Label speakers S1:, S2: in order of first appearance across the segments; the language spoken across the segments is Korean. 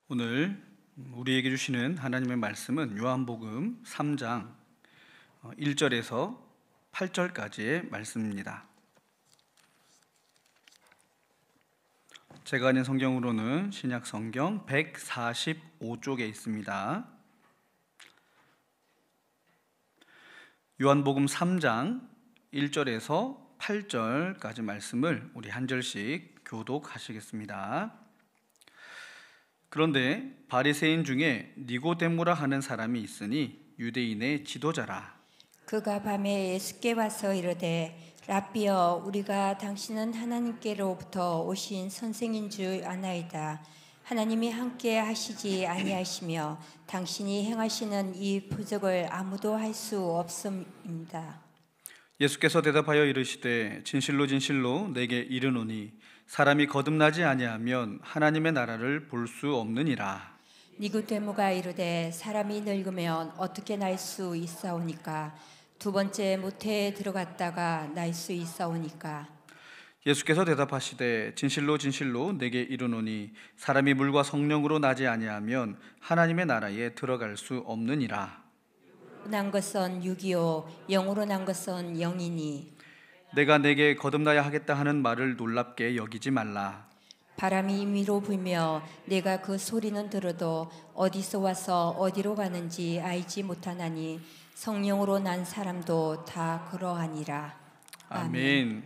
S1: 오늘 우리에게 주시는 하나님의 말씀은 요한복음 3장 1절에서 8절까지의 말씀입니다. 제가 아는 성경으로는 신약 성경 145쪽에 있습니다. 요한복음 3장 1절에서 8절까지 말씀을 우리 한 절씩 교독하시겠습니다. 그런데 바리새인 중에 니고데모라 하는 사람이 있으니 유대인의 지도자라.
S2: 그가 밤에 예수께 와서 이르되 라삐여, 우리가 당신은 하나님께로부터 오신 선생인 줄 아나이다. 하나님이 함께 하시지 아니하시며 당신이 행하시는 이 표적을 아무도 할 수 없음입니다.
S1: 예수께서 대답하여 이르시되 진실로 진실로 내게 이르노니 사람이 거듭나지 아니하면 하나님의 나라를 볼 수 없느니라.
S2: 니고데모가 이르되 사람이 늙으면 어떻게 날 수 있사오니까? 두 번째 모태에 들어갔다가 날 수 있사오니까?
S1: 예수께서 대답하시되 진실로 진실로 내게 이르노니 사람이 물과 성령으로 나지 아니하면 하나님의 나라에 들어갈 수 없느니라.
S2: 난 것은 육이요 영으로 난 것은 영이니
S1: 내가 내게 거듭나야 하겠다 하는 말을 놀랍게 여기지 말라.
S2: 바람이 임의로 불며 내가 그 소리는 들어도 어디서 와서 어디로 가는지 알지 못하나니 성령으로 난 사람도 다 그러하니라.
S1: 아멘.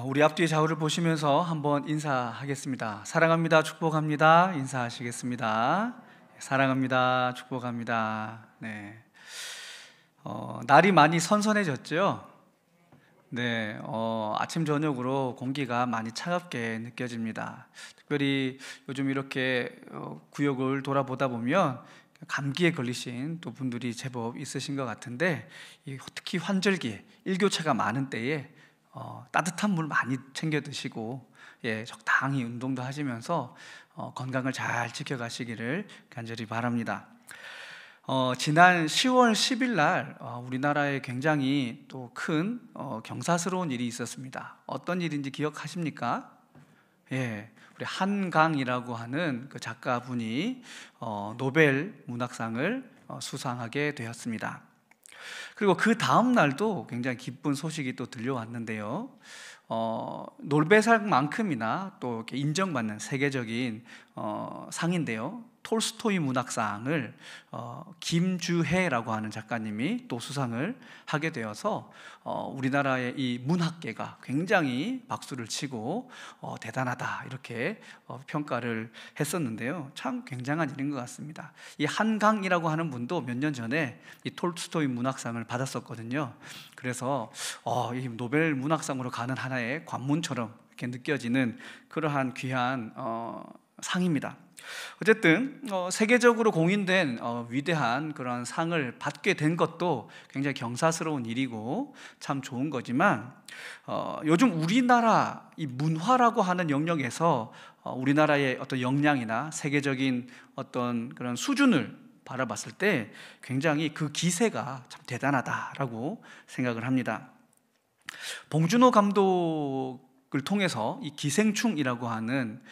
S1: 우리 앞뒤의 좌우를 보시면서 한번 인사하겠습니다. 사랑합니다, 축복합니다. 인사하시겠습니다. 사랑합니다, 축복합니다. 네. 날이 많이 선선해졌죠? 네, 아침 저녁으로 공기가 많이 차갑게 느껴집니다. 특별히 요즘 이렇게 구역을 돌아보다 보면 감기에 걸리신 또 분들이 제법 있으신 것 같은데, 특히 환절기에 일교차가 많은 때에 따뜻한 물 많이 챙겨 드시고, 적당히 운동도 하시면서 건강을 잘 지켜가시기를 간절히 바랍니다. 지난 10월 10일 날 우리나라에 굉장히 또 큰 경사스러운 일이 있었습니다. 어떤 일인지 기억하십니까? 우리 한강이라고 하는 그 작가분이 노벨 문학상을 수상하게 되었습니다. 그리고 그 다음 날도 굉장히 기쁜 소식이 또 들려왔는데요. 노벨상만큼이나 또 이렇게 인정받는 세계적인 상인데요. 톨스토이 문학상을 김주혜라고 하는 작가님이 또 수상을 하게 되어서 우리나라의 이 문학계가 굉장히 박수를 치고 대단하다 이렇게 평가를 했었는데요. 참 굉장한 일인 것 같습니다. 이 한강이라고 하는 분도 몇 년 전에 이 톨스토이 문학상을 받았었거든요. 그래서 이 노벨 문학상으로 가는 하나의 관문처럼 이렇게 느껴지는 그러한 귀한 상입니다. 어쨌든 세계적으로 공인된 위대한 그런 상을 받게 된 것도 굉장히 경사스러운 일이고 참 좋은 거지만 요즘 우리나라 이 문화라고 하는 영역에서 우리나라의 어떤 역량이나 세계적인 어떤 그런 수준을 바라봤을 때 굉장히 그 기세가 참 대단하다라고 생각을 합니다. 봉준호 감독을 통해서 이 기생충이라고 하는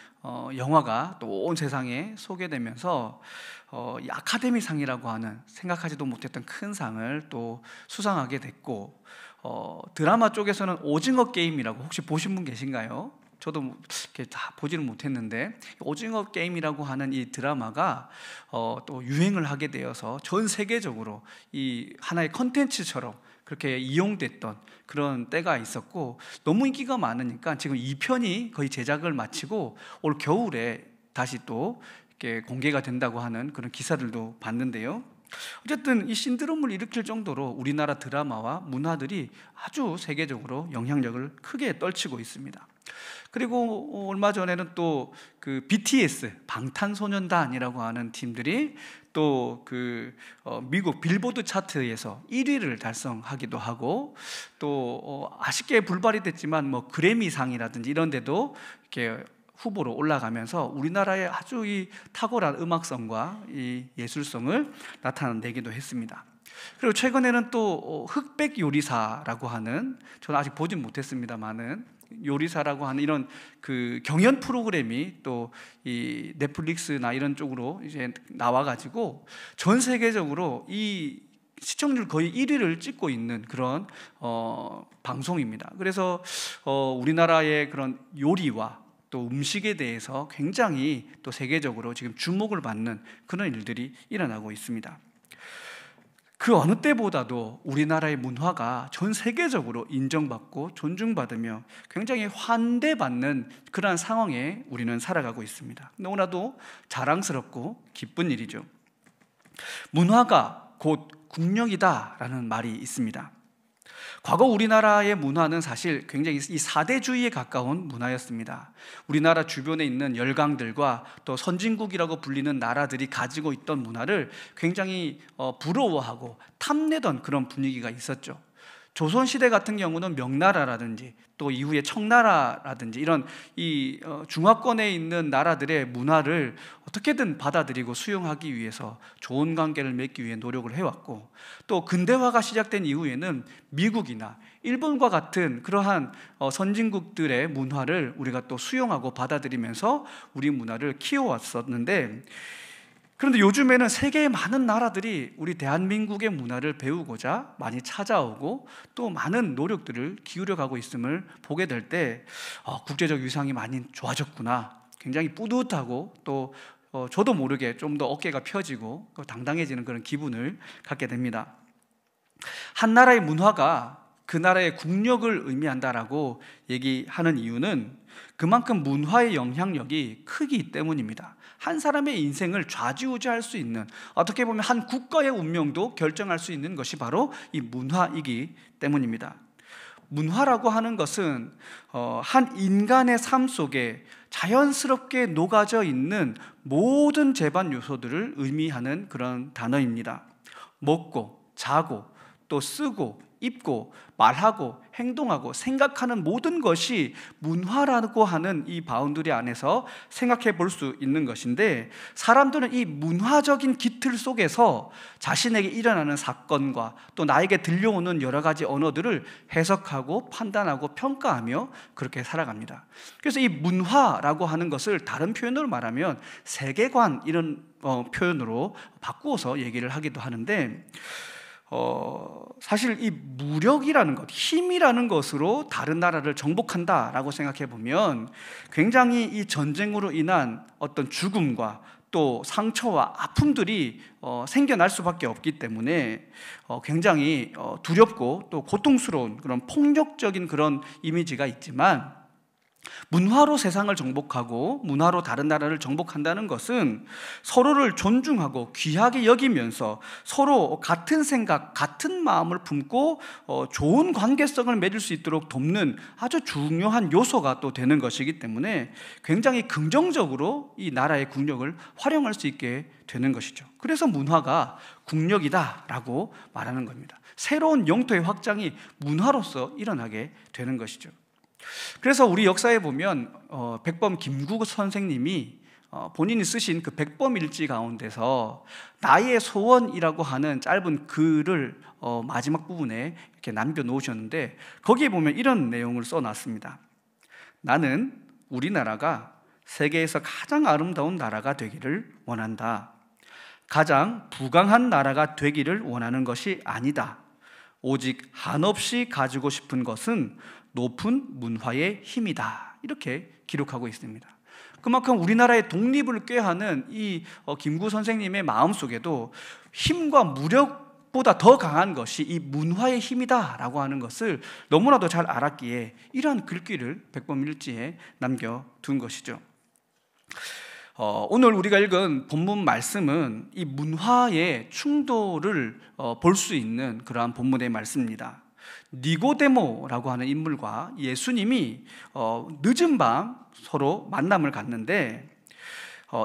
S1: 영화가 또 온 세상에 소개되면서 이 아카데미상이라고 하는 생각하지도 못했던 큰 상을 또 수상하게 됐고, 드라마 쪽에서는 오징어 게임이라고 혹시 보신 분 계신가요? 저도 이렇게 다 보지는 못했는데 오징어 게임이라고 하는 이 드라마가 또 유행을 하게 되어서 전 세계적으로 이 하나의 컨텐츠처럼 그렇게 이용됐던 그런 때가 있었고, 너무 인기가 많으니까 지금 2편이 거의 제작을 마치고 올 겨울에 다시 또 이렇게 공개가 된다고 하는 그런 기사들도 봤는데요. 어쨌든 이 신드롬을 일으킬 정도로 우리나라 드라마와 문화들이 아주 세계적으로 영향력을 크게 떨치고 있습니다. 그리고 얼마 전에는 또 그 BTS 방탄소년단이라고 하는 팀들이 또 그 미국 빌보드 차트에서 1위를 달성하기도 하고, 또 아쉽게 불발이 됐지만 뭐 그래미상이라든지 이런 데도 이렇게 후보로 올라가면서 우리나라의 아주 이 탁월한 음악성과 이 예술성을 나타내기도 했습니다. 그리고 최근에는 또 흑백 요리사라고 하는, 저는 아직 보진 못했습니다만은 요리사라고 하는 이런 그 경연 프로그램이 또 이 넷플릭스나 이런 쪽으로 이제 나와가지고 전 세계적으로 이 시청률 거의 1위를 찍고 있는 그런 방송입니다. 그래서 우리나라의 그런 요리와 또 음식에 대해서 굉장히 또 세계적으로 지금 주목을 받는 그런 일들이 일어나고 있습니다. 그 어느 때보다도 우리나라의 문화가 전 세계적으로 인정받고 존중받으며 굉장히 환대받는 그러한 상황에 우리는 살아가고 있습니다. 너무나도 자랑스럽고 기쁜 일이죠. 문화가 곧 국력이다라는 말이 있습니다. 과거 우리나라의 문화는 사실 굉장히 이 사대주의에 가까운 문화였습니다. 우리나라 주변에 있는 열강들과 또 선진국이라고 불리는 나라들이 가지고 있던 문화를 굉장히 부러워하고 탐내던 그런 분위기가 있었죠. 조선시대 같은 경우는 명나라라든지 또 이후에 청나라라든지 이런 이 중화권에 있는 나라들의 문화를 어떻게든 받아들이고 수용하기 위해서 좋은 관계를 맺기 위해 노력을 해왔고, 또 근대화가 시작된 이후에는 미국이나 일본과 같은 그러한 선진국들의 문화를 우리가 또 수용하고 받아들이면서 우리 문화를 키워왔었는데, 그런데 요즘에는 세계의 많은 나라들이 우리 대한민국의 문화를 배우고자 많이 찾아오고 또 많은 노력들을 기울여가고 있음을 보게 될 때 국제적 위상이 많이 좋아졌구나, 굉장히 뿌듯하고 또 저도 모르게 좀 더 어깨가 펴지고 당당해지는 그런 기분을 갖게 됩니다. 한 나라의 문화가 그 나라의 국력을 의미한다라고 얘기하는 이유는 그만큼 문화의 영향력이 크기 때문입니다. 한 사람의 인생을 좌지우지할 수 있는, 어떻게 보면 한 국가의 운명도 결정할 수 있는 것이 바로 이 문화이기 때문입니다. 문화라고 하는 것은 한 인간의 삶 속에 자연스럽게 녹아져 있는 모든 재반 요소들을 의미하는 그런 단어입니다. 먹고, 자고, 또 쓰고, 입고, 말하고, 행동하고, 생각하는 모든 것이 문화라고 하는 이 바운더리 안에서 생각해 볼 수 있는 것인데, 사람들은 이 문화적인 기틀 속에서 자신에게 일어나는 사건과 또 나에게 들려오는 여러 가지 언어들을 해석하고 판단하고 평가하며 그렇게 살아갑니다. 그래서 이 문화라고 하는 것을 다른 표현으로 말하면 세계관, 이런 표현으로 바꾸어서 얘기를 하기도 하는데, 사실 이 무력이라는 것, 힘이라는 것으로 다른 나라를 정복한다라고 생각해 보면 굉장히 이 전쟁으로 인한 어떤 죽음과 또 상처와 아픔들이 생겨날 수밖에 없기 때문에 굉장히 두렵고 또 고통스러운 그런 폭력적인 그런 이미지가 있지만, 문화로 세상을 정복하고 문화로 다른 나라를 정복한다는 것은 서로를 존중하고 귀하게 여기면서 서로 같은 생각, 같은 마음을 품고 좋은 관계성을 맺을 수 있도록 돕는 아주 중요한 요소가 또 되는 것이기 때문에 굉장히 긍정적으로 이 나라의 국력을 활용할 수 있게 되는 것이죠. 그래서 문화가 국력이다라고 말하는 겁니다. 새로운 영토의 확장이 문화로서 일어나게 되는 것이죠. 그래서 우리 역사에 보면 백범 김구 선생님이 본인이 쓰신 그 백범일지 가운데서 나의 소원이라고 하는 짧은 글을 마지막 부분에 이렇게 남겨놓으셨는데, 거기에 보면 이런 내용을 써놨습니다. 나는 우리나라가 세계에서 가장 아름다운 나라가 되기를 원한다. 가장 부강한 나라가 되기를 원하는 것이 아니다. 오직 한없이 가지고 싶은 것은 높은 문화의 힘이다. 이렇게 기록하고 있습니다. 그만큼 우리나라의 독립을 꾀하는 이 김구 선생님의 마음속에도 힘과 무력보다 더 강한 것이 이 문화의 힘이다라고 하는 것을 너무나도 잘 알았기에 이러한 글귀를 백범일지에 남겨둔 것이죠. 오늘 우리가 읽은 본문 말씀은 이 문화의 충돌을 볼 수 있는 그러한 본문의 말씀입니다. 니고데모라고 하는 인물과 예수님이 늦은 밤 서로 만남을 갖는데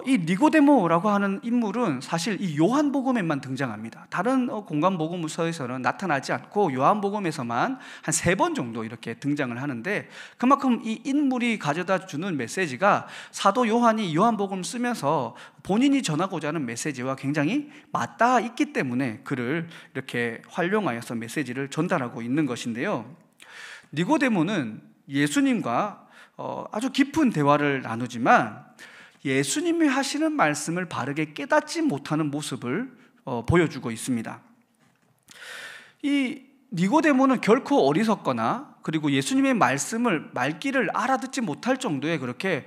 S1: 이 니고데모라고 하는 인물은 사실 이 요한복음에만 등장합니다. 다른 공간복음서에서는 나타나지 않고 요한복음에서만 한 3번 정도 이렇게 등장을 하는데, 그만큼 이 인물이 가져다 주는 메시지가 사도 요한이 요한복음 쓰면서 본인이 전하고자 하는 메시지와 굉장히 맞닿아 있기 때문에 그를 이렇게 활용하여서 메시지를 전달하고 있는 것인데요. 니고데모는 예수님과 아주 깊은 대화를 나누지만 예수님이 하시는 말씀을 바르게 깨닫지 못하는 모습을 보여주고 있습니다. 이 니고데모는 결코 어리석거나 그리고 예수님의 말귀를 알아듣지 못할 정도의 그렇게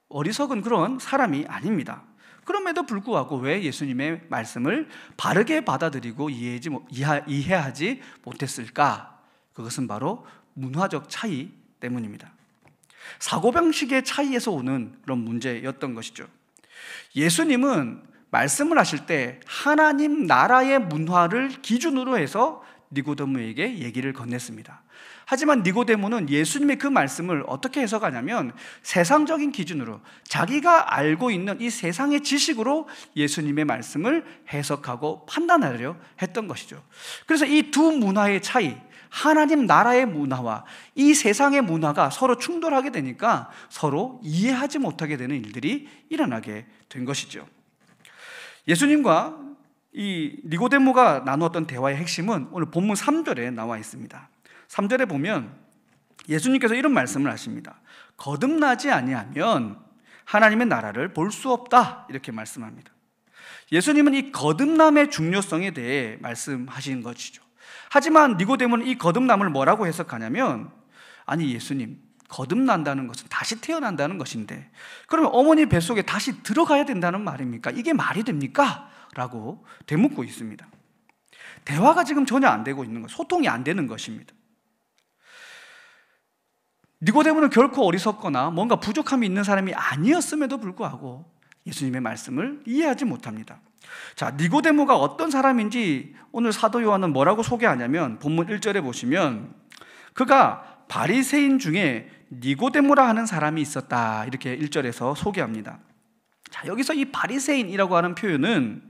S1: 어리석은 그런 사람이 아닙니다. 그럼에도 불구하고 왜 예수님의 말씀을 바르게 받아들이고 이해하지 못했을까? 그것은 바로 문화적 차이 때문입니다. 사고방식의 차이에서 오는 그런 문제였던 것이죠. 예수님은 말씀을 하실 때 하나님 나라의 문화를 기준으로 해서 니고데모에게 얘기를 건넸습니다. 하지만 니고데모는 예수님의 그 말씀을 어떻게 해석하냐면 세상적인 기준으로 자기가 알고 있는 이 세상의 지식으로 예수님의 말씀을 해석하고 판단하려 했던 것이죠. 그래서 이 두 문화의 차이, 하나님 나라의 문화와 이 세상의 문화가 서로 충돌하게 되니까 서로 이해하지 못하게 되는 일들이 일어나게 된 것이죠. 예수님과 이 니고데모가 나누었던 대화의 핵심은 오늘 본문 3절에 나와 있습니다. 3절에 보면 예수님께서 이런 말씀을 하십니다. 거듭나지 아니하면 하나님의 나라를 볼 수 없다, 이렇게 말씀합니다. 예수님은 이 거듭남의 중요성에 대해 말씀하신 것이죠. 하지만 니고데모는 이 거듭남을 뭐라고 해석하냐면, 아니 예수님, 거듭난다는 것은 다시 태어난다는 것인데 그러면 어머니 뱃속에 다시 들어가야 된다는 말입니까? 이게 말이 됩니까? 라고 되묻고 있습니다. 대화가 지금 전혀 안 되고 있는 것, 소통이 안 되는 것입니다. 니고데모는 결코 어리석거나 뭔가 부족함이 있는 사람이 아니었음에도 불구하고 예수님의 말씀을 이해하지 못합니다. 자, 니고데모가 어떤 사람인지 오늘 사도 요한은 뭐라고 소개하냐면 본문 1절에 보시면 그가 바리새인 중에 니고데모라 하는 사람이 있었다, 이렇게 1절에서 소개합니다. 자, 여기서 이 바리새인이라고 하는 표현은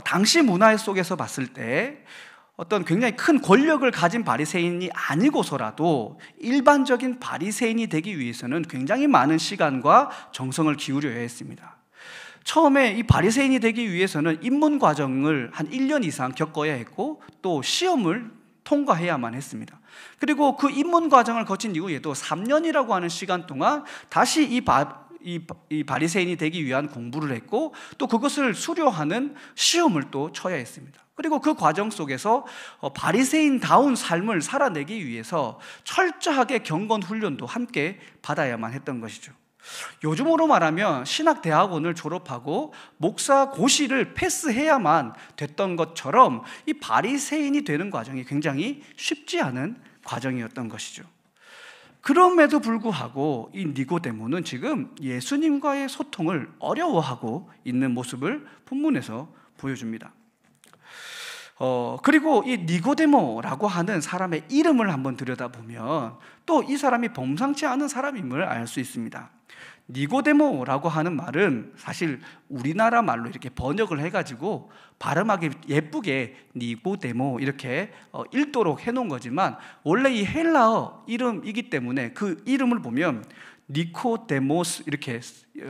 S1: 당시 문화 속에서 봤을 때 어떤 굉장히 큰 권력을 가진 바리새인이 아니고서라도 일반적인 바리새인이 되기 위해서는 굉장히 많은 시간과 정성을 기울여야 했습니다. 처음에 이 바리새인이 되기 위해서는 입문 과정을 한 1년 이상 겪어야 했고 또 시험을 통과해야만 했습니다. 그리고 그 입문 과정을 거친 이후에도 3년이라고 하는 시간 동안 다시 이 바리새인이 되기 위한 공부를 했고 또 그것을 수료하는 시험을 또 쳐야 했습니다. 그리고 그 과정 속에서 바리새인다운 삶을 살아내기 위해서 철저하게 경건 훈련도 함께 받아야만 했던 것이죠. 요즘으로 말하면 신학대학원을 졸업하고 목사 고시를 패스해야만 됐던 것처럼 이 바리새인이 되는 과정이 굉장히 쉽지 않은 과정이었던 것이죠. 그럼에도 불구하고 이 니고데모는 지금 예수님과의 소통을 어려워하고 있는 모습을 본문에서 보여줍니다. 그리고 이 니고데모라고 하는 사람의 이름을 한번 들여다보면 또 이 사람이 범상치 않은 사람임을 알 수 있습니다. 니고데모라고 하는 말은 사실 우리나라 말로 이렇게 번역을 해가지고 발음하기 예쁘게 니고데모 이렇게 읽도록 해놓은 거지만 원래 이 헬라어 이름이기 때문에 그 이름을 보면 니코데모스 이렇게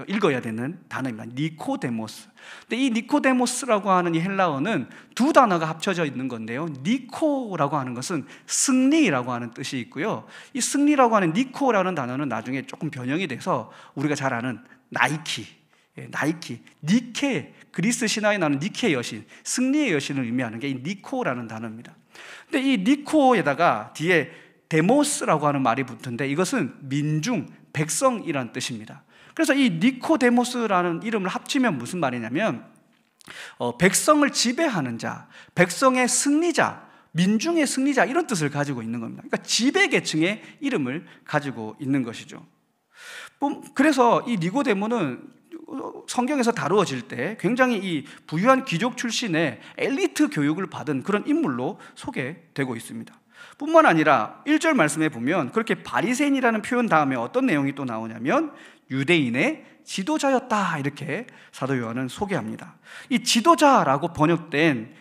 S1: 읽어야 되는 단어입니다. 니코데모스. 근데 이 니코데모스라고 하는 이 헬라어는 두 단어가 합쳐져 있는 건데요. 니코라고 하는 것은 승리라고 하는 뜻이 있고요. 이 승리라고 하는 니코라는 단어는 나중에 조금 변형이 돼서 우리가 잘 아는 나이키, 니케, 그리스 신화에 나오는 니케 여신, 승리의 여신을 의미하는 게 이 니코라는 단어입니다. 근데 이 니코에다가 뒤에 데모스라고 하는 말이 붙은데 이것은 민중, 백성이라는 뜻입니다. 그래서 이 니코데모스라는 이름을 합치면 무슨 말이냐면 백성을 지배하는 자, 백성의 승리자, 민중의 승리자 이런 뜻을 가지고 있는 겁니다. 그러니까 지배계층의 이름을 가지고 있는 것이죠. 그래서 이 니고데모는 성경에서 다루어질 때 굉장히 이 부유한 귀족 출신의 엘리트 교육을 받은 그런 인물로 소개되고 있습니다. 뿐만 아니라 1절 말씀에 보면 그렇게 바리새인이라는 표현 다음에 어떤 내용이 또 나오냐면 유대인의 지도자였다, 이렇게 사도 요한은 소개합니다. 이 지도자라고 번역된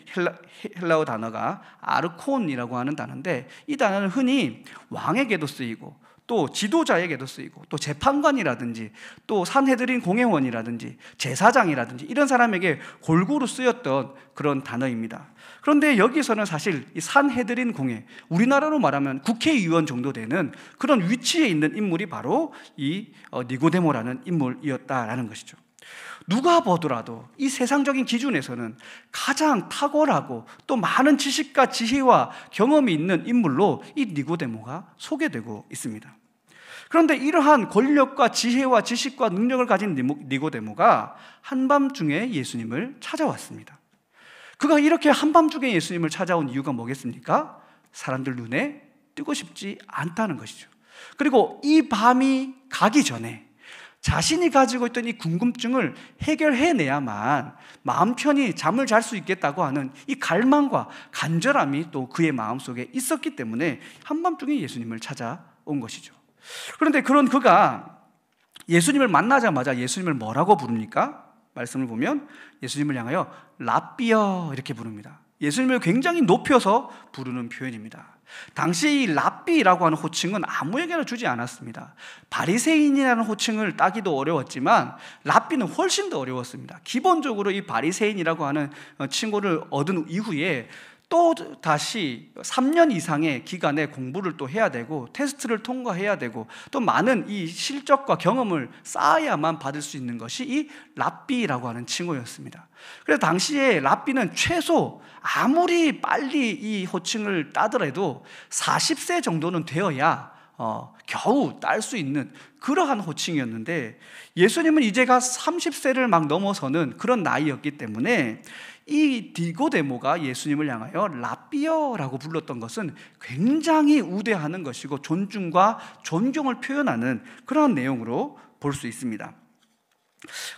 S1: 헬라어 단어가 아르콘이라고 하는 단어인데, 이 단어는 흔히 왕에게도 쓰이고 또 지도자에게도 쓰이고 또 재판관이라든지 또 산헤드린 공회원이라든지 제사장이라든지 이런 사람에게 골고루 쓰였던 그런 단어입니다. 그런데 여기서는 사실 이 산헤드린 공회, 우리나라로 말하면 국회의원 정도 되는 그런 위치에 있는 인물이 바로 이 니고데모라는 인물이었다라는 것이죠. 누가 보더라도 이 세상적인 기준에서는 가장 탁월하고 또 많은 지식과 지혜와 경험이 있는 인물로 이 니고데모가 소개되고 있습니다. 그런데 이러한 권력과 지혜와 지식과 능력을 가진 니고데모가 한밤중에 예수님을 찾아왔습니다. 그가 이렇게 한밤중에 예수님을 찾아온 이유가 뭐겠습니까? 사람들 눈에 띄고 싶지 않다는 것이죠. 그리고 이 밤이 가기 전에 자신이 가지고 있던 이 궁금증을 해결해내야만 마음 편히 잠을 잘 수 있겠다고 하는 이 갈망과 간절함이 또 그의 마음속에 있었기 때문에 한밤중에 예수님을 찾아온 것이죠. 그런데 그런 그가 예수님을 만나자마자 예수님을 뭐라고 부릅니까? 말씀을 보면 예수님을 향하여 랍비여 이렇게 부릅니다. 예수님을 굉장히 높여서 부르는 표현입니다. 당시 이 랍비라고 하는 호칭은 아무에게나 주지 않았습니다. 바리새인이라는 호칭을 따기도 어려웠지만 랍비는 훨씬 더 어려웠습니다. 기본적으로 이 바리새인이라고 하는 칭호를 얻은 이후에 또 다시 3년 이상의 기간에 공부를 또 해야 되고 테스트를 통과해야 되고 또 많은 이 실적과 경험을 쌓아야만 받을 수 있는 것이 이 랍비라고 하는 칭호였습니다. 그래서 당시에 랍비는 최소 아무리 빨리 이 호칭을 따더라도 40세 정도는 되어야 겨우 딸 수 있는 그러한 호칭이었는데, 예수님은 이제가 30세를 막 넘어서는 그런 나이였기 때문에 이 니고데모가 예수님을 향하여 랍비여라고 불렀던 것은 굉장히 우대하는 것이고 존중과 존경을 표현하는 그런 내용으로 볼 수 있습니다.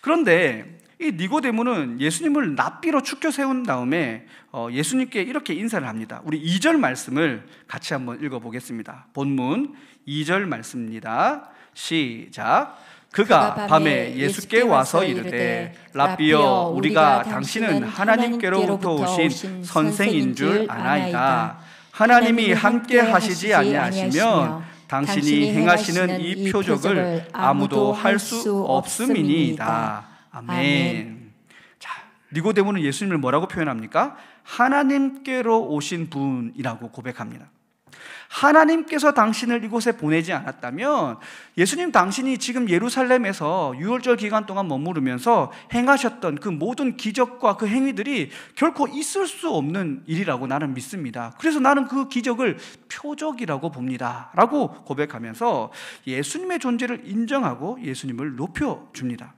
S1: 그런데 이 니고데모는 예수님을 랍비로 축켜 세운 다음에 예수님께 이렇게 인사를 합니다. 우리 2절 말씀을 같이 한번 읽어보겠습니다. 본문 2절 말씀입니다. 시작. 그가 밤에 예수께 와서 이르되 랍비여, 우리가 당신은 하나님께로부터 오신 선생인 줄 아나이다. 하나님이 함께 하시지 아니하시면 당신이 행하시는 이 표적을 아무도 할 수 없음이니이다. 아멘. 자, 니고데모는 예수님을 뭐라고 표현합니까? 하나님께로 오신 분이라고 고백합니다. 하나님께서 당신을 이곳에 보내지 않았다면 예수님 당신이 지금 예루살렘에서 유월절 기간 동안 머무르면서 행하셨던 그 모든 기적과 그 행위들이 결코 있을 수 없는 일이라고 나는 믿습니다. 그래서 나는 그 기적을 표적이라고 봅니다 라고 고백하면서 예수님의 존재를 인정하고 예수님을 높여줍니다.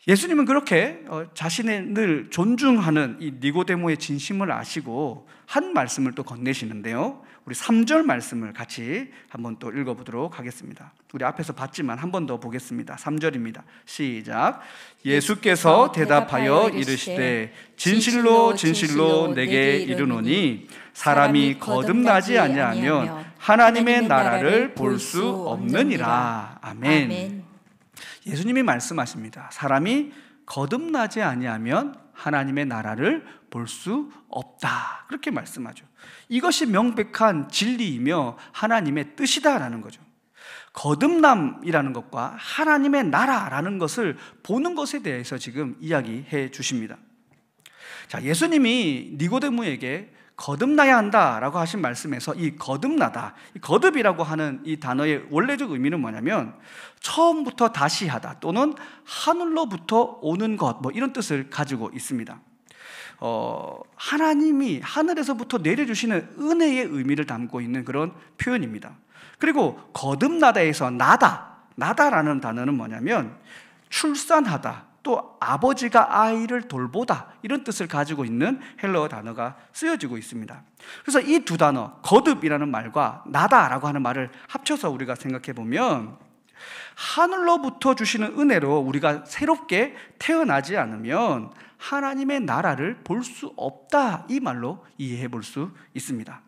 S1: 예수님은 그렇게 자신을 늘 존중하는 이 니고데모의 진심을 아시고 한 말씀을 또 건네시는데요, 우리 3절 말씀을 같이 한번 또 읽어보도록 하겠습니다. 우리 앞에서 봤지만 한 번 더 보겠습니다. 3절입니다. 시작. 예수께서 대답하여 이르시되 진실로 진실로 내게 이르노니 사람이 거듭나지 아니하면 하나님의 나라를 볼 수 없느니라. 아멘. 예수님이 말씀하십니다. 사람이 거듭나지 아니하면 하나님의 나라를 볼 수 없다, 그렇게 말씀하죠. 이것이 명백한 진리이며 하나님의 뜻이다라는 거죠. 거듭남이라는 것과 하나님의 나라라는 것을 보는 것에 대해서 지금 이야기해 주십니다. 자, 예수님이 니고데모에게 거듭나야 한다라고 하신 말씀에서 이 거듭나다, 이 거듭이라고 하는 이 단어의 원래적 의미는 뭐냐면 처음부터 다시 하다 또는 하늘로부터 오는 것, 뭐 이런 뜻을 가지고 있습니다. 하나님이 하늘에서부터 내려주시는 은혜의 의미를 담고 있는 그런 표현입니다. 그리고 거듭나다에서 나다라는 단어는 뭐냐면 출산하다, 또 아버지가 아이를 돌보다, 이런 뜻을 가지고 있는 헬라어 단어가 쓰여지고 있습니다. 그래서 이 두 단어, 거듭이라는 말과 나다라고 하는 말을 합쳐서 우리가 생각해 보면 하늘로부터 주시는 은혜로 우리가 새롭게 태어나지 않으면 하나님의 나라를 볼 수 없다, 이 말로 이해해 볼 수 있습니다.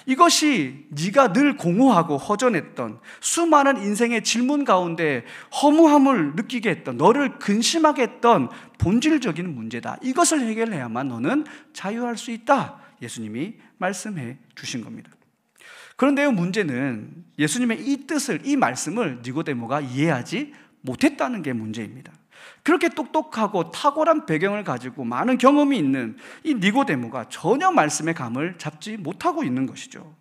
S1: 이것이 네가 늘 공허하고 허전했던 수많은 인생의 질문 가운데 허무함을 느끼게 했던, 너를 근심하게 했던 본질적인 문제다. 이것을 해결해야만 너는 자유할 수 있다. 예수님이 말씀해 주신 겁니다. 그런데요, 문제는 예수님의 이 뜻을, 이 말씀을 니고데모가 이해하지 못했다는 게 문제입니다. 그렇게 똑똑하고 탁월한 배경을 가지고 많은 경험이 있는 이 니고데모가 전혀 말씀의 감을 잡지 못하고 있는 것이죠.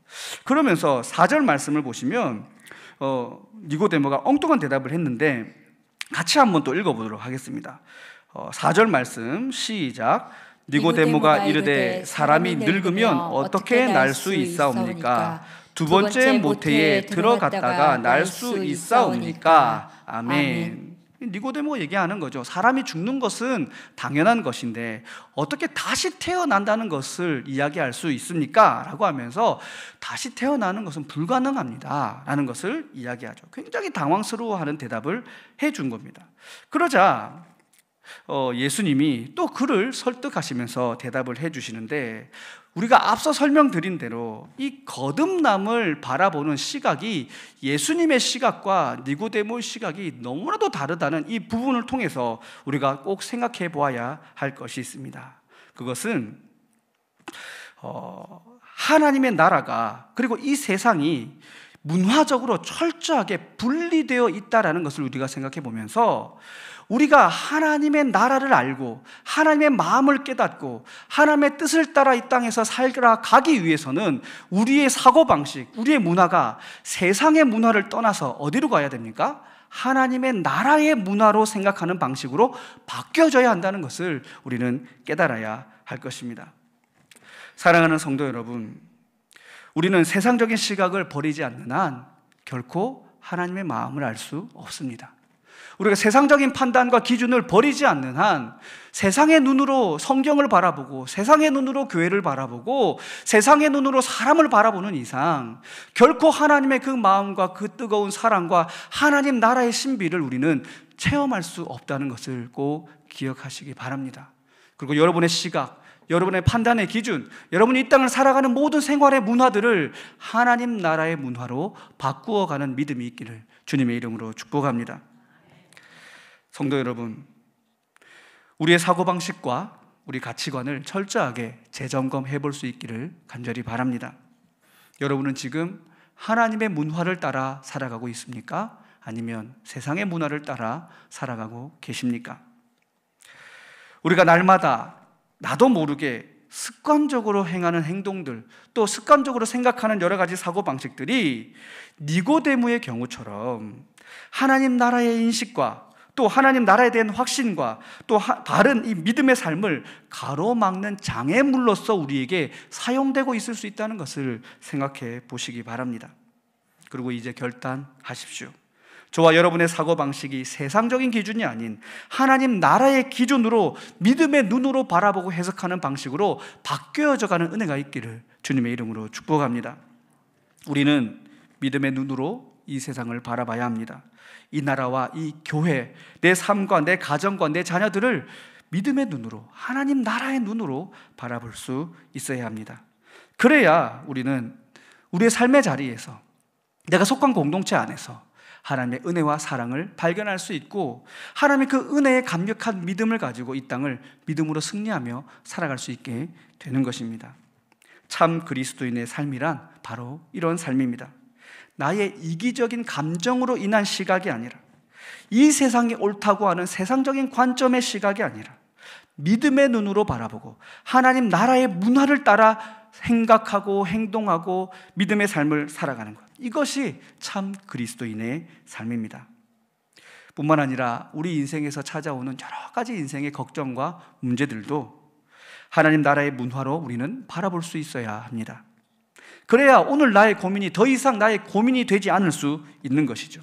S1: 그러면서 4절 말씀을 보시면 니고데모가 엉뚱한 대답을 했는데 같이 한번 또 읽어보도록 하겠습니다. 4절 말씀 시작. 니고데모가 이르되 사람이 늙으면 어떻게 날 수 있사옵니까? 두 번째 모태에 들어갔다가 날 수 있사옵니까? 아멘. 니고데모가 얘기하는 거죠. 사람이 죽는 것은 당연한 것인데 어떻게 다시 태어난다는 것을 이야기할 수 있습니까? 라고 하면서 다시 태어나는 것은 불가능합니다 라는 것을 이야기하죠. 굉장히 당황스러워하는 대답을 해준 겁니다. 그러자 예수님이 또 그를 설득하시면서 대답을 해주시는데, 우리가 앞서 설명드린 대로 이 거듭남을 바라보는 시각이 예수님의 시각과 니고데모의 시각이 너무나도 다르다는 이 부분을 통해서 우리가 꼭 생각해 보아야 할 것이 있습니다. 그것은 하나님의 나라가, 그리고 이 세상이 문화적으로 철저하게 분리되어 있다는 것을 우리가 생각해 보면서, 우리가 하나님의 나라를 알고 하나님의 마음을 깨닫고 하나님의 뜻을 따라 이 땅에서 살아가기 위해서는 우리의 사고방식, 우리의 문화가 세상의 문화를 떠나서 어디로 가야 됩니까? 하나님의 나라의 문화로 생각하는 방식으로 바뀌어져야 한다는 것을 우리는 깨달아야 할 것입니다. 사랑하는 성도 여러분, 우리는 세상적인 시각을 버리지 않는 한 결코 하나님의 마음을 알 수 없습니다. 우리가 세상적인 판단과 기준을 버리지 않는 한 세상의 눈으로 성경을 바라보고 세상의 눈으로 교회를 바라보고 세상의 눈으로 사람을 바라보는 이상 결코 하나님의 그 마음과 그 뜨거운 사랑과 하나님 나라의 신비를 우리는 체험할 수 없다는 것을 꼭 기억하시기 바랍니다. 그리고 여러분의 시각, 여러분의 판단의 기준, 여러분이 이 땅을 살아가는 모든 생활의 문화들을 하나님 나라의 문화로 바꾸어가는 믿음이 있기를 주님의 이름으로 축복합니다. 성도 여러분, 우리의 사고방식과 우리 가치관을 철저하게 재점검해 볼 수 있기를 간절히 바랍니다. 여러분은 지금 하나님의 문화를 따라 살아가고 있습니까? 아니면 세상의 문화를 따라 살아가고 계십니까? 우리가 날마다 나도 모르게 습관적으로 행하는 행동들, 또 습관적으로 생각하는 여러 가지 사고방식들이 니고데모의 경우처럼 하나님 나라의 인식과 또 하나님 나라에 대한 확신과 또 바른 이 믿음의 삶을 가로막는 장애물로서 우리에게 사용되고 있을 수 있다는 것을 생각해 보시기 바랍니다. 그리고 이제 결단하십시오. 저와 여러분의 사고방식이 세상적인 기준이 아닌 하나님 나라의 기준으로 믿음의 눈으로 바라보고 해석하는 방식으로 바뀌어져가는 은혜가 있기를 주님의 이름으로 축복합니다. 우리는 믿음의 눈으로 이 세상을 바라봐야 합니다. 이 나라와 이 교회, 내 삶과 내 가정과 내 자녀들을 믿음의 눈으로, 하나님 나라의 눈으로 바라볼 수 있어야 합니다. 그래야 우리는 우리의 삶의 자리에서, 내가 속한 공동체 안에서 하나님의 은혜와 사랑을 발견할 수 있고 하나님의 그 은혜의 감격한 믿음을 가지고 이 땅을 믿음으로 승리하며 살아갈 수 있게 되는 것입니다. 참 그리스도인의 삶이란 바로 이런 삶입니다. 나의 이기적인 감정으로 인한 시각이 아니라, 이 세상이 옳다고 하는 세상적인 관점의 시각이 아니라 믿음의 눈으로 바라보고 하나님 나라의 문화를 따라 생각하고 행동하고 믿음의 삶을 살아가는 것, 이것이 참 그리스도인의 삶입니다. 뿐만 아니라 우리 인생에서 찾아오는 여러 가지 인생의 걱정과 문제들도 하나님 나라의 문화로 우리는 바라볼 수 있어야 합니다. 그래야 오늘 나의 고민이 더 이상 나의 고민이 되지 않을 수 있는 것이죠.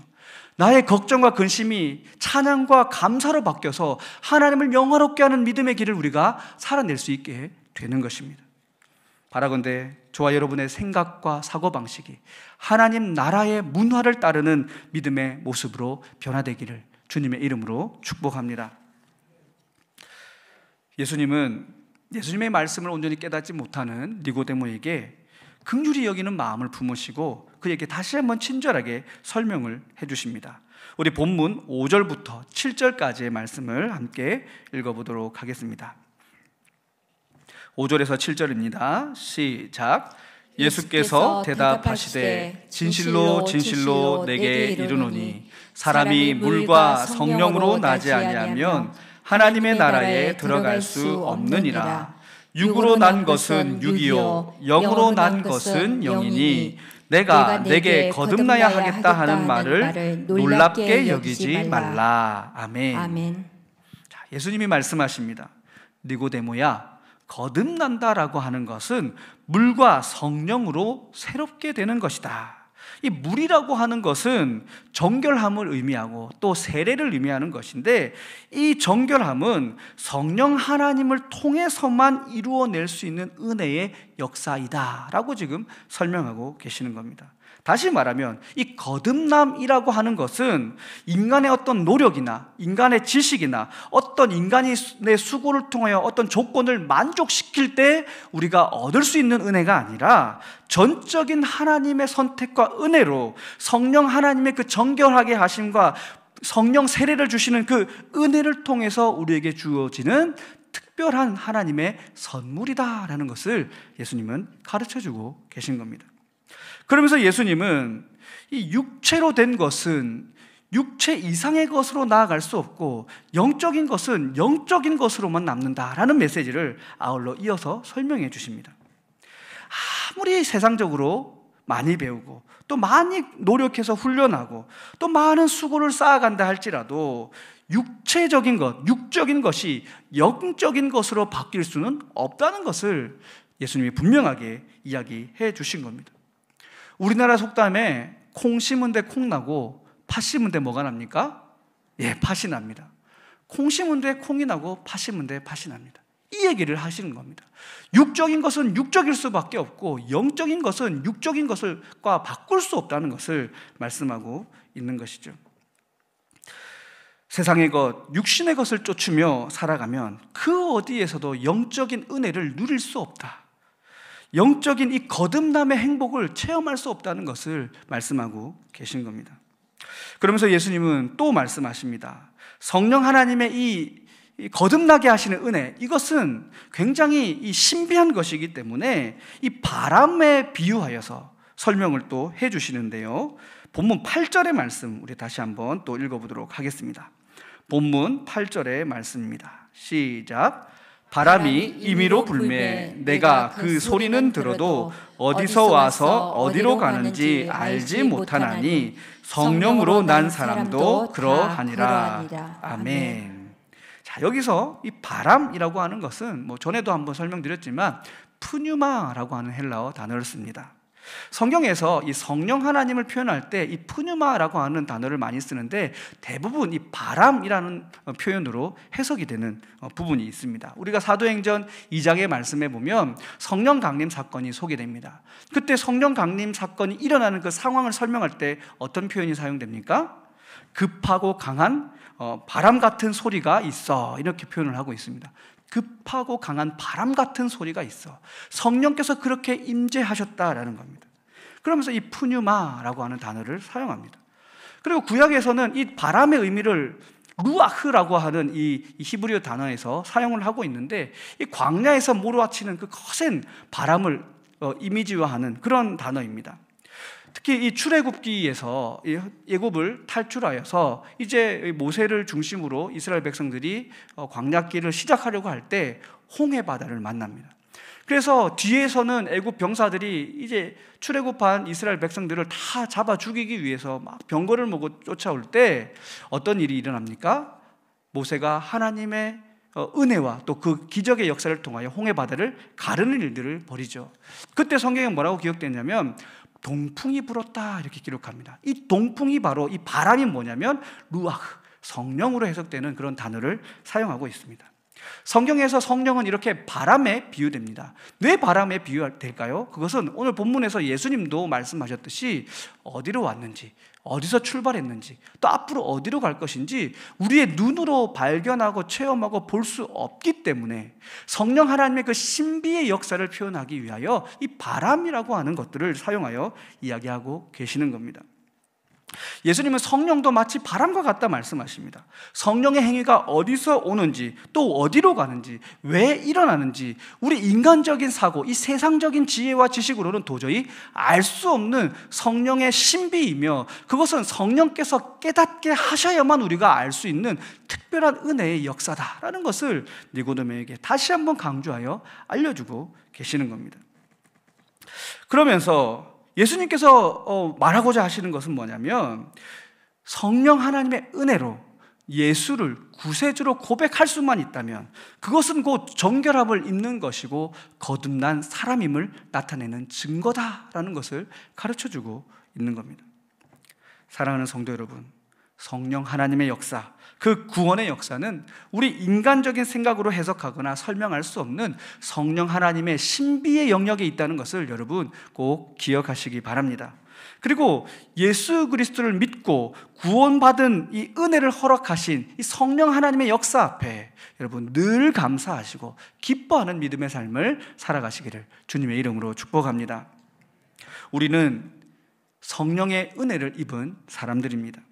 S1: 나의 걱정과 근심이 찬양과 감사로 바뀌어서 하나님을 영화롭게 하는 믿음의 길을 우리가 살아낼 수 있게 되는 것입니다. 바라건대 저와 여러분의 생각과 사고방식이 하나님 나라의 문화를 따르는 믿음의 모습으로 변화되기를 주님의 이름으로 축복합니다. 예수님은 예수님의 말씀을 온전히 깨닫지 못하는 니고데모에게 긍휼히 여기는 마음을 품으시고 그에게 다시 한번 친절하게 설명을 해주십니다. 우리 본문 5절부터 7절까지의 말씀을 함께 읽어보도록 하겠습니다. 5절에서 7절입니다. 시작. 예수께서 대답하시되 진실로 진실로 내게 이르노니 사람이 물과 성령으로 나지 아니하면 하나님의 나라에 들어갈 수 없느니라. 육으로 난 것은 육이요 영으로 난 것은 영이니 내가 내게 거듭나야 하겠다 하는 말을 놀랍게 여기지 말라. 아멘.
S2: 아멘.
S1: 자, 예수님이 말씀하십니다. 니고데모야, 거듭난다라고 하는 것은 물과 성령으로 새롭게 되는 것이다. 이 물이라고 하는 것은 정결함을 의미하고 또 세례를 의미하는 것인데, 이 정결함은 성령 하나님을 통해서만 이루어낼 수 있는 은혜의 역사이다 라고 지금 설명하고 계시는 겁니다. 다시 말하면 이 거듭남이라고 하는 것은 인간의 어떤 노력이나 인간의 지식이나 어떤 인간의 수고를 통하여 어떤 조건을 만족시킬 때 우리가 얻을 수 있는 은혜가 아니라 전적인 하나님의 선택과 은혜로 성령 하나님의 그 정결하게 하심과 성령 세례를 주시는 그 은혜를 통해서 우리에게 주어지는 특별한 하나님의 선물이다라는 것을 예수님은 가르쳐주고 계신 겁니다. 그러면서 예수님은 이 육체로 된 것은 육체 이상의 것으로 나아갈 수 없고 영적인 것은 영적인 것으로만 남는다라는 메시지를 아울러 이어서 설명해 주십니다. 아무리 세상적으로 많이 배우고 또 많이 노력해서 훈련하고 또 많은 수고를 쌓아간다 할지라도 육체적인 것, 육적인 것이 영적인 것으로 바뀔 수는 없다는 것을 예수님이 분명하게 이야기해 주신 겁니다. 우리나라 속담에 콩 심은 데 콩 나고 팥 심은 데 뭐가 납니까? 예, 팥이 납니다. 콩 심은 데 콩이 나고 팥 심은 데 팥이 납니다. 이 얘기를 하시는 겁니다. 육적인 것은 육적일 수밖에 없고 영적인 것은 육적인 것과 바꿀 수 없다는 것을 말씀하고 있는 것이죠. 세상의 것, 육신의 것을 쫓으며 살아가면 그 어디에서도 영적인 은혜를 누릴 수 없다. 영적인 이 거듭남의 행복을 체험할 수 없다는 것을 말씀하고 계신 겁니다. 그러면서 예수님은 또 말씀하십니다. 성령 하나님의 이 거듭나게 하시는 은혜, 이것은 굉장히 이 신비한 것이기 때문에 이 바람에 비유하여서 설명을 또 해주시는데요. 본문 8절의 말씀 우리 다시 한번 또 읽어보도록 하겠습니다. 본문 8절의 말씀입니다. 시작. 바람이 임의로 불매 내가 그 소리는 들어도 어디서 와서 어디로 가는지 알지 못하나니 성령으로 난 사람도 그러하니라. 아멘. 자, 여기서 이 바람이라고 하는 것은 전에도 한번 설명드렸지만 푸뉴마라고 하는 헬라어 단어를 씁니다. 성경에서 이 성령 하나님을 표현할 때 이 푸뉴마라고 하는 단어를 많이 쓰는데 대부분 이 바람이라는 표현으로 해석이 되는 부분이 있습니다. 우리가 사도행전 2장의 말씀에 보면 성령 강림 사건이 소개됩니다. 그때 성령 강림 사건이 일어나는 그 상황을 설명할 때 어떤 표현이 사용됩니까? 급하고 강한 바람 같은 소리가 있어, 이렇게 표현을 하고 있습니다. 급하고 강한 바람 같은 소리가 있어. 성령께서 그렇게 임재하셨다라는 겁니다. 그러면서 이 푸뉴마라고 하는 단어를 사용합니다. 그리고 구약에서는 이 바람의 의미를 루아흐라고 하는 이 히브리어 단어에서 사용을 하고 있는데, 이 광야에서 몰아치는 그 거센 바람을 이미지화하는 그런 단어입니다. 특히 이 출애굽기에서 애굽을 탈출하여서 이제 모세를 중심으로 이스라엘 백성들이 광야길을 시작하려고 할 때 홍해 바다를 만납니다. 그래서 뒤에서는 애굽 병사들이 이제 출애굽한 이스라엘 백성들을 다 잡아 죽이기 위해서 막 병거를 몰고 쫓아올 때 어떤 일이 일어납니까? 모세가 하나님의 은혜와 또 그 기적의 역사를 통하여 홍해 바다를 가르는 일들을 벌이죠. 그때 성경에 뭐라고 기록되냐면 동풍이 불었다, 이렇게 기록합니다. 이 동풍이 바로 이 바람이 뭐냐면 루아흐, 성령으로 해석되는 그런 단어를 사용하고 있습니다. 성경에서 성령은 이렇게 바람에 비유됩니다. 왜 바람에 비유될까요? 그것은 오늘 본문에서 예수님도 말씀하셨듯이 어디로 왔는지, 어디서 출발했는지, 또 앞으로 어디로 갈 것인지 우리의 눈으로 발견하고 체험하고 볼 수 없기 때문에 성령 하나님의 그 신비의 역사를 표현하기 위하여 이 바람이라고 하는 것들을 사용하여 이야기하고 계시는 겁니다. 예수님은 성령도 마치 바람과 같다 말씀하십니다. 성령의 행위가 어디서 오는지, 또 어디로 가는지, 왜 일어나는지 우리 인간적인 사고, 이 세상적인 지혜와 지식으로는 도저히 알 수 없는 성령의 신비이며, 그것은 성령께서 깨닫게 하셔야만 우리가 알 수 있는 특별한 은혜의 역사다라는 것을 니고데모에게 다시 한번 강조하여 알려주고 계시는 겁니다. 그러면서 예수님께서 말하고자 하시는 것은 뭐냐면, 성령 하나님의 은혜로 예수를 구세주로 고백할 수만 있다면 그것은 곧 정결함을 입는 것이고 거듭난 사람임을 나타내는 증거다라는 것을 가르쳐주고 있는 겁니다. 사랑하는 성도 여러분, 성령 하나님의 역사, 그 구원의 역사는 우리 인간적인 생각으로 해석하거나 설명할 수 없는 성령 하나님의 신비의 영역에 있다는 것을 여러분 꼭 기억하시기 바랍니다. 그리고 예수 그리스도를 믿고 구원받은 이 은혜를 허락하신 이 성령 하나님의 역사 앞에 여러분 늘 감사하시고 기뻐하는 믿음의 삶을 살아가시기를 주님의 이름으로 축복합니다. 우리는 성령의 은혜를 입은 사람들입니다.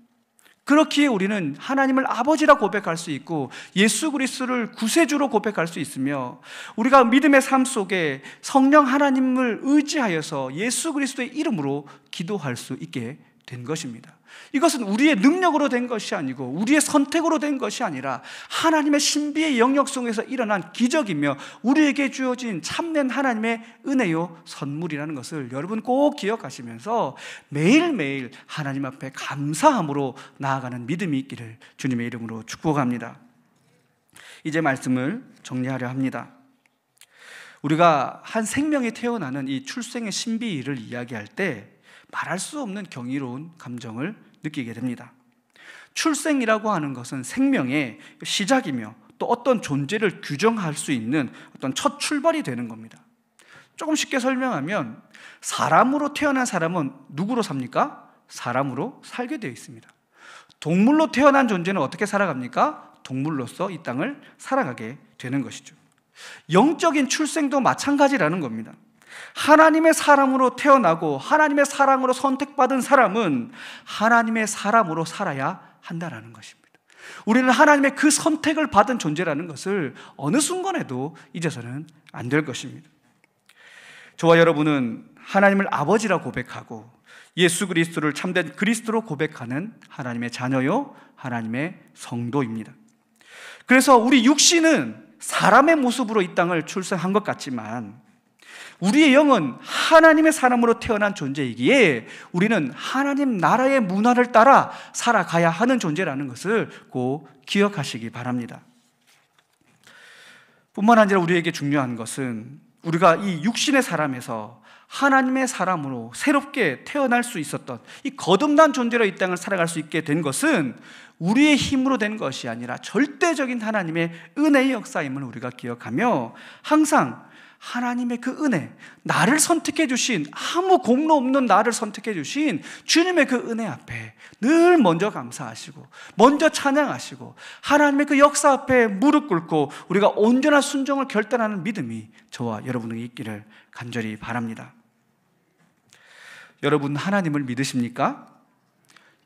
S1: 그렇기에 우리는 하나님을 아버지라 고백할 수 있고 예수 그리스도를 구세주로 고백할 수 있으며, 우리가 믿음의 삶 속에 성령 하나님을 의지하여서 예수 그리스도의 이름으로 기도할 수 있게 된 것입니다. 이것은 우리의 능력으로 된 것이 아니고 우리의 선택으로 된 것이 아니라 하나님의 신비의 영역 속에서 일어난 기적이며 우리에게 주어진 참된 하나님의 은혜요 선물이라는 것을 여러분 꼭 기억하시면서 매일매일 하나님 앞에 감사함으로 나아가는 믿음이 있기를 주님의 이름으로 축복합니다. 이제 말씀을 정리하려 합니다. 우리가 한 생명이 태어나는 이 출생의 신비를 이야기할 때 말할 수 없는 경이로운 감정을 느끼게 됩니다. 출생이라고 하는 것은 생명의 시작이며 또 어떤 존재를 규정할 수 있는 어떤 첫 출발이 되는 겁니다. 조금 쉽게 설명하면 사람으로 태어난 사람은 누구로 삽니까? 사람으로 살게 되어 있습니다. 동물로 태어난 존재는 어떻게 살아갑니까? 동물로서 이 땅을 살아가게 되는 것이죠. 영적인 출생도 마찬가지라는 겁니다. 하나님의 사람으로 태어나고 하나님의 사랑으로 선택받은 사람은 하나님의 사람으로 살아야 한다는 것입니다. 우리는 하나님의 그 선택을 받은 존재라는 것을 어느 순간에도 잊어서는 안 될 것입니다. 저와 여러분은 하나님을 아버지라 고백하고 예수 그리스도를 참된 그리스도로 고백하는 하나님의 자녀요 하나님의 성도입니다. 그래서 우리 육신은 사람의 모습으로 이 땅을 출생한 것 같지만 우리의 영은 하나님의 사람으로 태어난 존재이기에 우리는 하나님 나라의 문화를 따라 살아가야 하는 존재라는 것을 꼭 기억하시기 바랍니다. 뿐만 아니라 우리에게 중요한 것은 우리가 이 육신의 사람에서 하나님의 사람으로 새롭게 태어날 수 있었던 이 거듭난 존재로 이 땅을 살아갈 수 있게 된 것은 우리의 힘으로 된 것이 아니라 절대적인 하나님의 은혜의 역사임을 우리가 기억하며 항상 하나님의 그 은혜, 나를 선택해 주신, 아무 공로 없는 나를 선택해 주신 주님의 그 은혜 앞에 늘 먼저 감사하시고 먼저 찬양하시고 하나님의 그 역사 앞에 무릎 꿇고 우리가 온전한 순종을 결단하는 믿음이 저와 여러분에게 있기를 간절히 바랍니다. 여러분 하나님을 믿으십니까?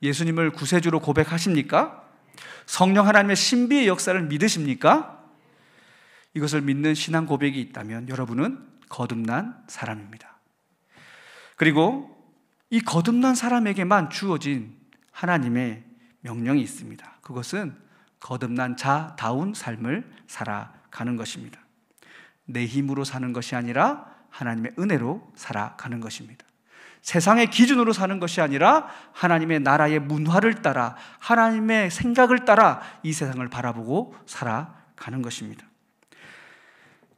S1: 예수님을 구세주로 고백하십니까? 성령 하나님의 신비의 역사를 믿으십니까? 이것을 믿는 신앙 고백이 있다면 여러분은 거듭난 사람입니다. 그리고 이 거듭난 사람에게만 주어진 하나님의 명령이 있습니다. 그것은 거듭난 자다운 삶을 살아가는 것입니다. 내 힘으로 사는 것이 아니라 하나님의 은혜로 살아가는 것입니다. 세상의 기준으로 사는 것이 아니라 하나님의 나라의 문화를 따라 하나님의 생각을 따라 이 세상을 바라보고 살아가는 것입니다.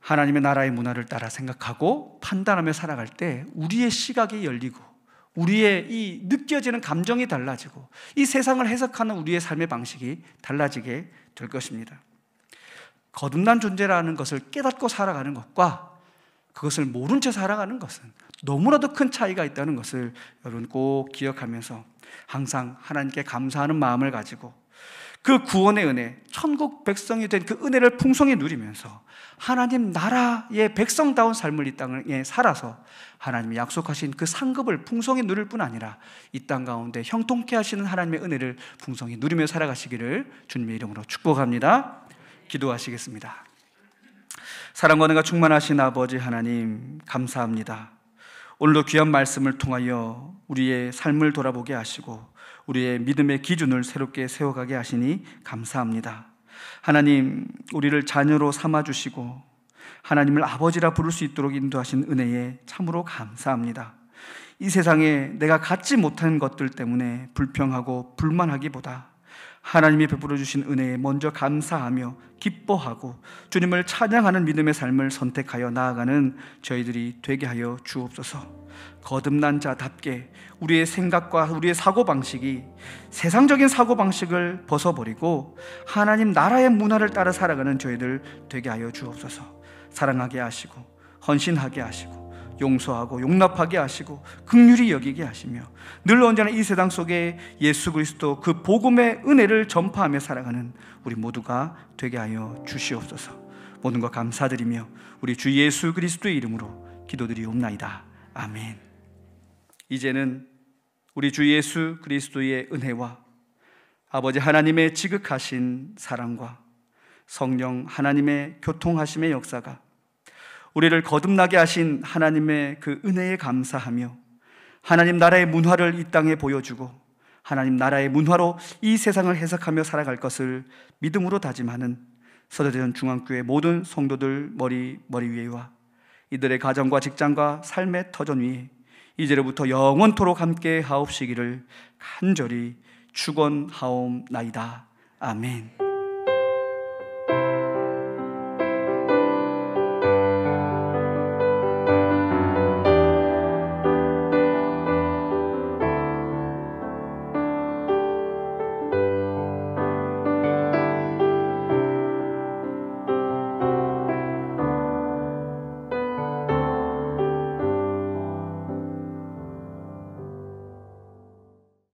S1: 하나님의 나라의 문화를 따라 생각하고 판단하며 살아갈 때 우리의 시각이 열리고 우리의 이 느껴지는 감정이 달라지고 이 세상을 해석하는 우리의 삶의 방식이 달라지게 될 것입니다. 거듭난 존재라는 것을 깨닫고 살아가는 것과 그것을 모른 채 살아가는 것은 너무나도 큰 차이가 있다는 것을 여러분 꼭 기억하면서 항상 하나님께 감사하는 마음을 가지고 그 구원의 은혜, 천국 백성이 된 그 은혜를 풍성히 누리면서 하나님 나라의 백성다운 삶을 이 땅에 살아서 하나님이 약속하신 그 상급을 풍성히 누릴 뿐 아니라 이 땅 가운데 형통케 하시는 하나님의 은혜를 풍성히 누리며 살아가시기를 주님의 이름으로 축복합니다. 기도하시겠습니다. 사랑과 은혜가 충만하신 아버지 하나님, 감사합니다. 오늘도 귀한 말씀을 통하여 우리의 삶을 돌아보게 하시고 우리의 믿음의 기준을 새롭게 세워가게 하시니 감사합니다. 하나님, 우리를 자녀로 삼아주시고 하나님을 아버지라 부를 수 있도록 인도하신 은혜에 참으로 감사합니다. 이 세상에 내가 갖지 못한 것들 때문에 불평하고 불만하기보다 하나님이 베풀어 주신 은혜에 먼저 감사하며 기뻐하고 주님을 찬양하는 믿음의 삶을 선택하여 나아가는 저희들이 되게 하여 주옵소서. 거듭난 자답게 우리의 생각과 우리의 사고방식이 세상적인 사고방식을 벗어버리고 하나님 나라의 문화를 따라 살아가는 저희들 되게 하여 주옵소서. 사랑하게 하시고 헌신하게 하시고 용서하고 용납하게 하시고 긍휼히 여기게 하시며 늘 언제나 이 세상 속에 예수 그리스도 그 복음의 은혜를 전파하며 살아가는 우리 모두가 되게 하여 주시옵소서. 모든 것 감사드리며 우리 주 예수 그리스도의 이름으로 기도드리옵나이다. 아멘. 이제는 우리 주 예수 그리스도의 은혜와 아버지 하나님의 지극하신 사랑과 성령 하나님의 교통하심의 역사가 우리를 거듭나게 하신 하나님의 그 은혜에 감사하며 하나님 나라의 문화를 이 땅에 보여주고 하나님 나라의 문화로 이 세상을 해석하며 살아갈 것을 믿음으로 다짐하는 서대전 중앙교회 모든 성도들 머리 위에와 이들의 가정과 직장과 삶의 터전 위에 이제로부터 영원토록 함께 하옵시기를 간절히 축원하옵나이다. 아멘.